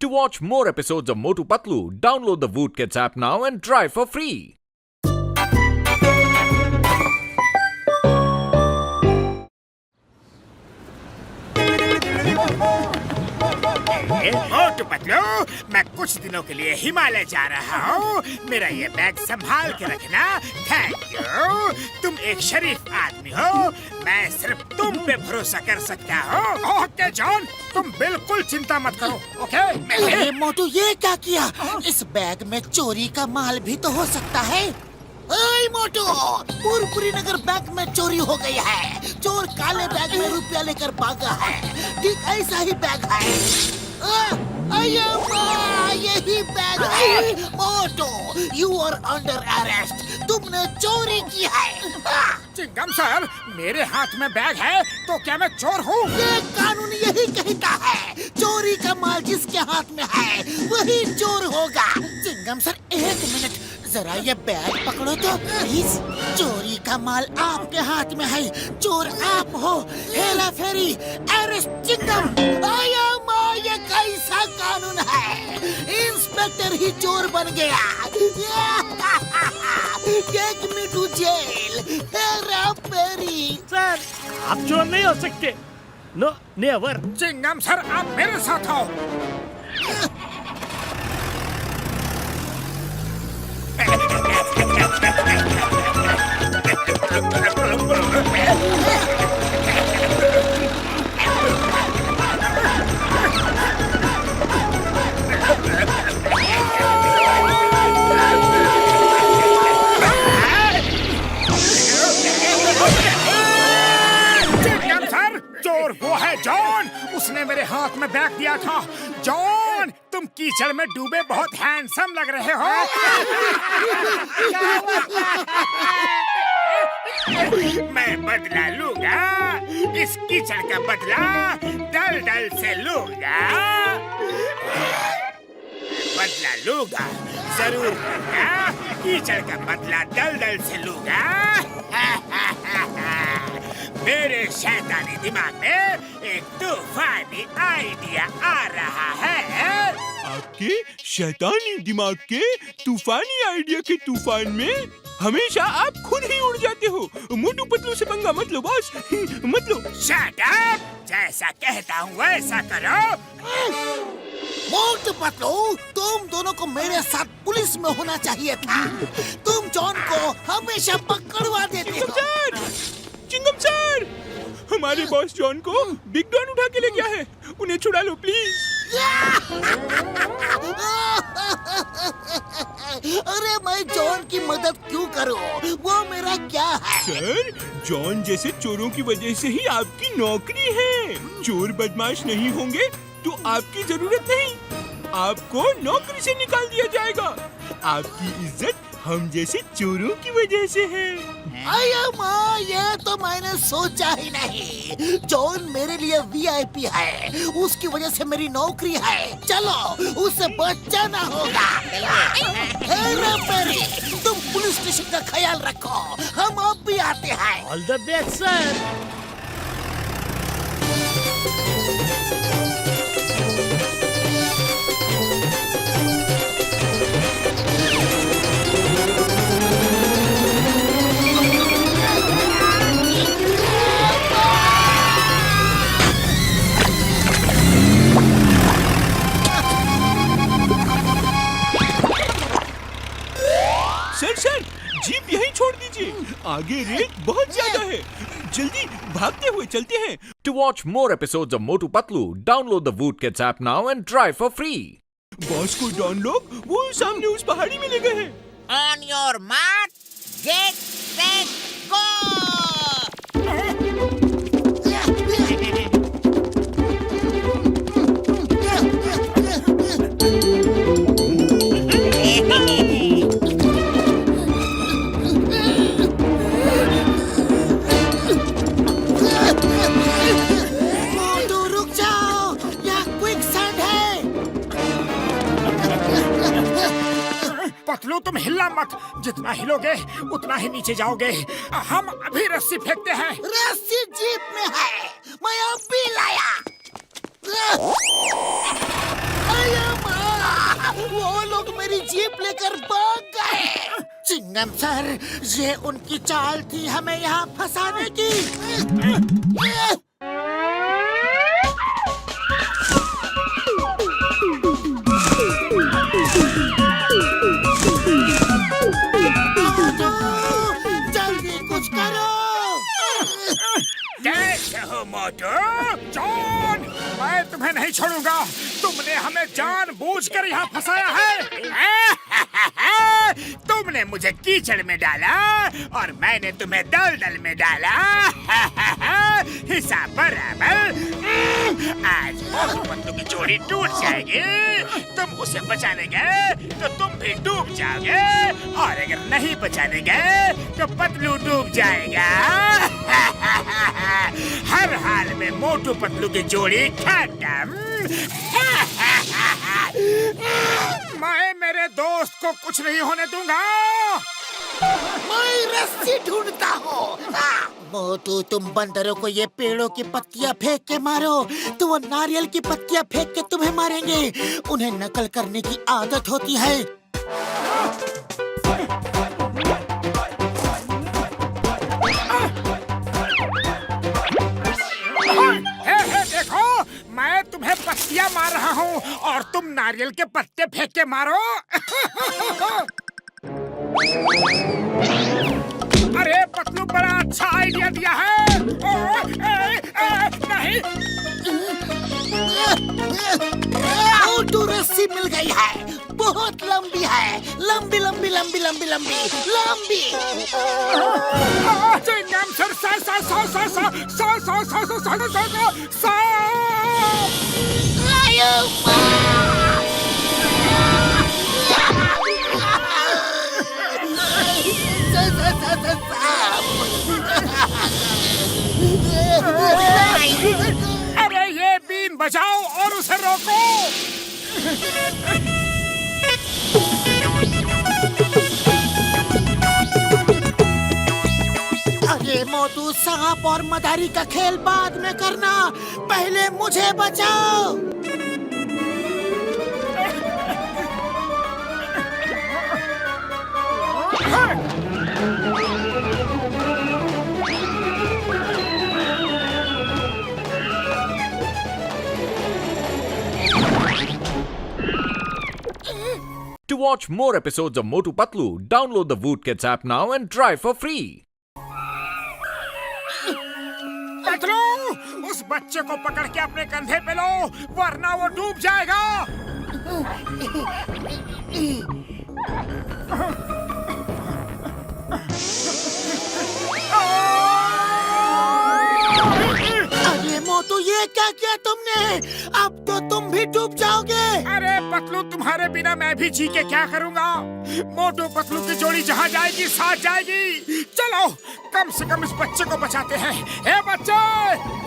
To watch more episodes of Motu Patlu, download the Voot Kids app now and try for free. Motu Patlu, मैं कुछ दिनों के लिए हिमालय जा रहा हूँ। मेरा ये बैग संभाल के रखना। Thank you. तुम एक शरीफ आदमी हो। मैं सिर्फ तुम पे भरोसा कर सकता हूँ। ओके जॉन, तुम बिल्कुल चिंता मत करो। ओके? अरे मोटू, ये क्या किया? इस बैग में चोरी का माल भी तो हो सकता है। ओए मोटू, पुरपुरी नगर बैंक में चोरी हो गई है। चोर काले बैग में रुपया लेकर भागा है। ठीक ऐसा ही बैग है। यही बैग है। मोटू, यू आर अंडर अरेस्ट। तुमने चोरी की है। चिंगम सर, मेरे हाथ में बैग है तो क्या मैं चोर हूँ? ये कानून यही कहता है, चोरी का माल जिसके हाथ में है वही चोर होगा। चिंगम सर, एक मिनट, जरा ये बैग पकड़ो तो प्लीज। चोरी का माल आपके हाथ में है, चोर आप हो। हेरा फेरी, अरेस्ट चिंगम। ये कैसा कानून है? इंस्पेक्टर ही चोर बन गया। Take me to jail. Hera Pheri. Sir, आप चोर नहीं हो सकते। No, never. चिंगम सर, आप मेरे साथ आओ। चोर वो है जॉन। उसने मेरे हाथ में बैग दिया था। जॉन, तुम कीचड़ में डूबे बहुत हैंडसम लग रहे हो। मैं बदला लूंगा। इस कीचड़ का बदला दल-दल से लूंगा। बदला लूंगा, जरूर लूंगा। कीचड़ का बदला दल-दल से लूंगा। मेरे शैतानी दिमाग में एक तूफानी आइडिया आ रहा है। आपके शैतानी दिमाग के तूफानी आइडिया के तूफान में हमेशा आप खुद ही उड़ जाते हो। मोटू पतलू से पंगा मत लो बॉस, मत लो। Shut up! जैसा कहता हूँ वैसा करो। मोटू पतलू, तुम दोनों को मेरे साथ पुलिस में होना चाहिए था। तुम जॉन को हमेशा पकड़वा देते हो। चिंगम सर, हमारे बॉस जॉन को बिग डॉन उठा के ले गया है। उन्हें छुड़ा लो प्लीज। अरे मैं जॉन की मदद क्यों करूं? वो मेरा क्या है? सर, जॉन जैसे चोरों की वजह से ही आपकी नौकरी है। चोर बदमाश नहीं होंगे तो आपकी जरूरत नहीं। आपको नौकरी से निकाल दिया जाएगा। आपकी इज्जत हम जैसे चोरों की वजह से है। अरे माँ, ये तो मैंने सोचा ही नहीं। जॉन मेरे लिए वीआईपी है। उसकी वजह से मेरी नौकरी है। चलो, उससे बचाना होगा। हेरा फेरी, तुम पुलिस स्टेशन का ख्याल रखो। हम अब भी आते हैं। All the best sir. Sir, jeep यहीं छोड़ दीजिए। आगे रेत बहुत ज्यादा है। जल्दी भागते हुए चलते हैं। To watch more episodes of Motu Patlu, download the Voot Kids app now and try for free. Boss को डॉन लोग वो सामने उस पहाड़ी में ले गए हैं। On your mark, get set, go! मोटू रुक जाओ, यहाँ क्विकसैंड है। पतलू, तुम हिलना मत। जितना हिलोगे उतना ही नीचे जाओगे। हम अभी रस्सी फेंकते हैं। रस्सी जीप में है। मैं अब भी लाया। लोग मेरी जीप लेकर भाग गए। चिंगम सर, ये उनकी चाल थी हमें यहाँ फंसाने की। जल्दी कुछ करो। कैसे हो मोटू? जॉन, मैं तुम्हें नहीं छोड़ूंगा। तुमने हमें जानबूझकर यहाँ फंसाया है। तुमने मुझे कीचड़ में डाला और मैंने तुम्हें दलदल में डाला। हिसाब बराबर। आज मोटू पतलू की जोड़ी टूट जाएगी। तुम उसे बचाने गए तो तुम भी डूब जाओगे, और अगर नहीं बचाने गए तो पतलू डूब जाएगा। हर हाल में मोटू पतलू की जोड़ी खत्म। मैं मेरे दोस्त को कुछ नहीं होने दूंगा। मैं रस्सी ढूंढता हूँ। मोटू, तुम बंदरों को ये पेड़ों की पत्तियाँ फेंक के मारो, तो वो नारियल की पत्तियाँ फेंक के तुम्हें मारेंगे। उन्हें नकल करने की आदत होती है। देखो, मैं तुम्हें पत्तियाँ मार रहा हूँ और तुम नारियल के पत्ते फेंक के मारो। अरे पतलू, बड़ा अच्छा आइडिया दिया है। नहीं, मोटू, रस्सी मिल गई है। बहुत लंबी है। लंबी लंबी लंबी लंबी लंबी लंबी। चिंगम सर, सौ। अरे ये बीन बजाओ और उसे रोको। अरे मोटू, सांप और मदारी का खेल बाद में करना, पहले मुझे बचाओ। To watch more episodes of Motu Patlu, download the Woot Kids app now and try for free. Patlu, उस बच्चे को पकड़ के अपने कंधे पे लो, वरना वो डूब जाएगा। अरे मोटू, ये क्या किया तुमने? अब तो तुम भी डूब जाओगे। अरे पतलू, तुम्हारे बिना मैं भी जी के क्या करूँगा? मोटू पतलू की जोड़ी जहाँ जाएगी साथ जाएगी। चलो, कम से कम इस बच्चे को बचाते हैं। ए बच्चे,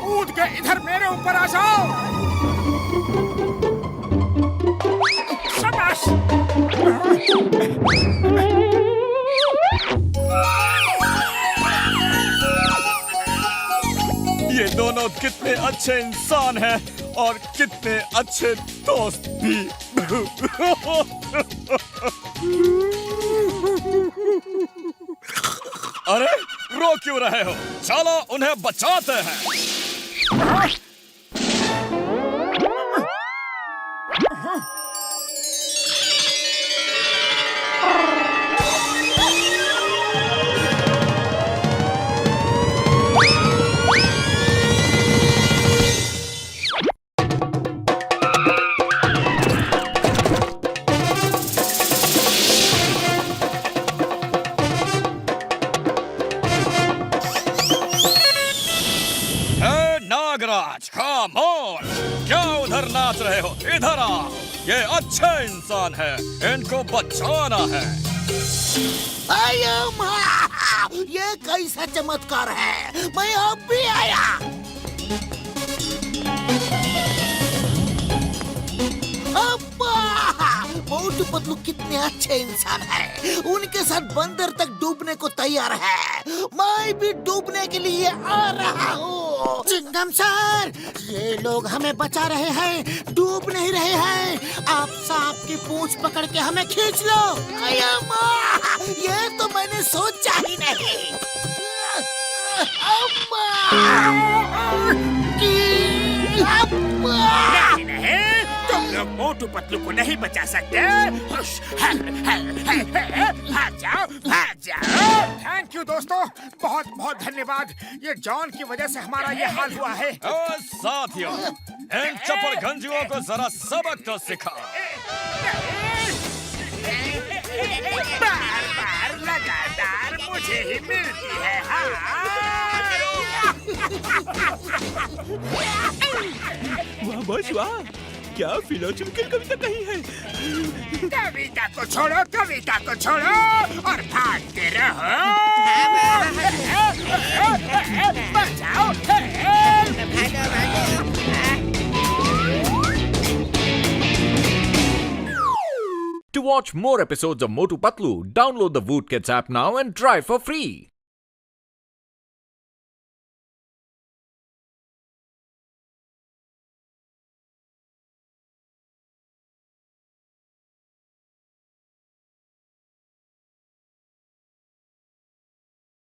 कूद के इधर मेरे ऊपर आ जाओ। शाबाश। ये दोनों कितने अच्छे इंसान हैं और कितने अच्छे दोस्त भी। अरे, रो क्यों रहे हो? चलो उन्हें बचाते हैं। Nagraj, come on! क्या उधर नाच रहे हो? इधर आओ। ये अच्छे इंसान है, इनको बचाना है। ये कैसा चमत्कार है? मैं अब भी आया। मोटू पतलू कितने अच्छे इंसान हैं। उनके साथ बंदर तक डूबने को तैयार है। मैं भी डूबने के लिए आ रहा हूँ। चिंगम सर, ये लोग हमें बचा रहे हैं, डूब नहीं रहे हैं। आप सांप आपकी पूंछ पकड़ के हमें खींच लो। अय्या, ये तो मैंने सोचा ही नहीं। नहीं नहीं, तुम लोग मोटू पतलू को नहीं बचा सकते। हुश, भाग जाओ, भाग जाओ। थैंक यू दोस्तों, बहुत बहुत धन्यवाद। ये जॉन की वजह से हमारा ये हाल हुआ है। और साथियों, इन चपड़गंजियों को जरा सबक तो सिखा। बार बार लगातार मुझे ही मिलती है। वाह बॉस वाह, क्या फिलोसॉफिकल कविता कही है। कविता को छोड़ो, कविता को छोड़ो और भागते रहो। बचाओ। To watch more episodes of Motu Patlu, download the Woot Kids app now and try for free.